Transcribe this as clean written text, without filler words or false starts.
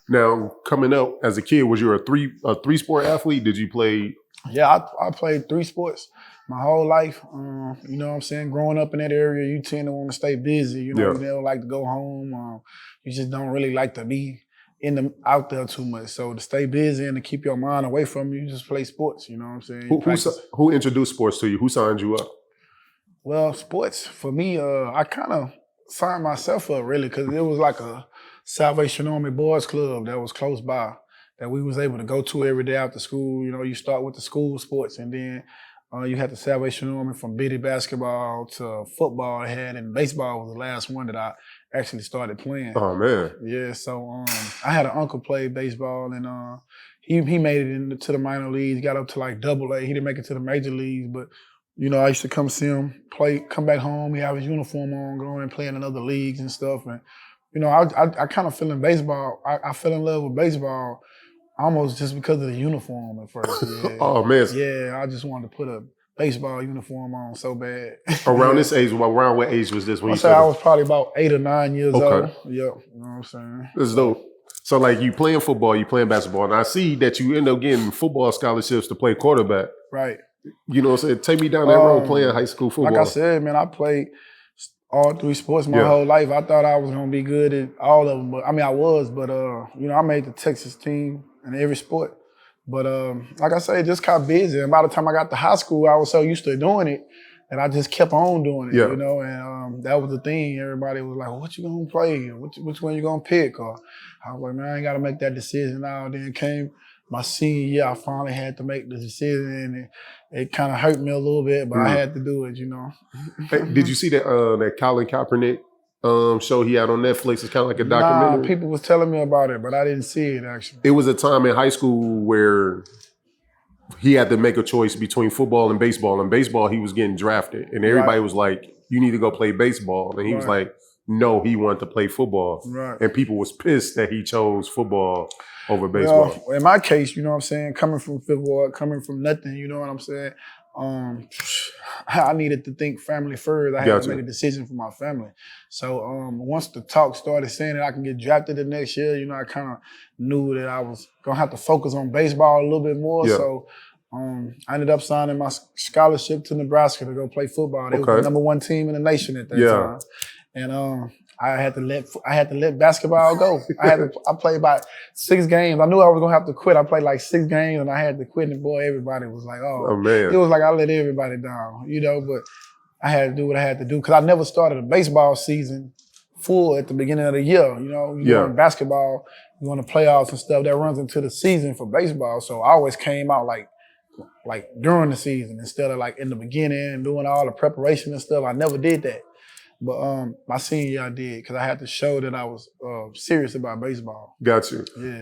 Now, coming up as a kid, was you a three sport athlete? Did you play? Yeah, I played 3 sports my whole life. You know what I'm saying? Growing up in that area, you tend to want to stay busy. You know, you never like to go home. You just don't really like to be out there too much. So to stay busy and to keep your mind away from you just play sports. You know what I'm saying? Who introduced sports to you? Who signed you up? Well, sports for me, I kind of signed myself up really because it was like a Salvation Army Boys Club that was close by that we was able to go to every day after school. You know, you start with the school sports and then you had the Salvation Army from bitty basketball to football I had, and baseball was the last one that I actually started playing. Oh, man. Yeah, so I had an uncle play baseball, and he made it into the minor leagues, got up to like AA. He didn't make it to the major leagues, but you know, I used to come see him play, come back home, he have his uniform on, going and playing in other leagues and stuff. And, you know, I kind of fell in baseball. I fell in love with baseball almost just because of the uniform at first. Yeah. Oh, man. Yeah, I just wanted to put a baseball uniform on so bad. Around this age, around what age was this when you started? I started? was probably about 8 or 9 years old. Yep, you know what I'm saying? That's dope. So, like, you playing football, you playing basketball, and I see that you end up getting football scholarships to play quarterback. Right. You know what I'm saying? Take me down that road playing high school football. Like I said, man, I played all 3 sports my whole life. I thought I was going to be good at all of them. But I mean, I was, but, you know, I made the Texas team in every sport. But like I say, just got busy. And by the time I got to high school, I was so used to doing it that I just kept on doing it, you know? And that was the thing. Everybody was like, well, what you going to play? Which one you going to pick? Or I was like, man, I ain't got to make that decision now. Then came my senior year, I finally had to make the decision, and it kind of hurt me a little bit, but I had to do it, you know. Hey, did you see that Colin Kaepernick show he had on Netflix? It's kind of like a documentary. Nah, people was telling me about it, but I didn't see it actually. It was a time in high school where he had to make a choice between football and baseball. In baseball, he was getting drafted, and everybody was like, "You need to go play baseball," and he was like, "No, he wanted to play football," and people was pissed that he chose football over baseball. Well, in my case, you know what I'm saying, coming from football, coming from nothing, you know what I'm saying, I needed to think family first. I had to make a decision for my family. So once the talk started saying that I can get drafted the next year, you know, I kind of knew that I was going to have to focus on baseball a little bit more. So I ended up signing my scholarship to Nebraska to go play football. They was the #1 team in the nation at that time. And I had to let basketball go. I played about 6 games. I knew I was gonna have to quit. I played like 6 games and I had to quit. And boy, everybody was like, "Oh man!" It was like I let everybody down, you know. But I had to do what I had to do because I never started a baseball season full at the beginning of the year. You know, in basketball, you want the playoffs and stuff that runs into the season for baseball. So I always came out like during the season instead of like in the beginning and doing all the preparation and stuff. I never did that. But my senior year I did because I had to show that I was serious about baseball. Got you. Yeah.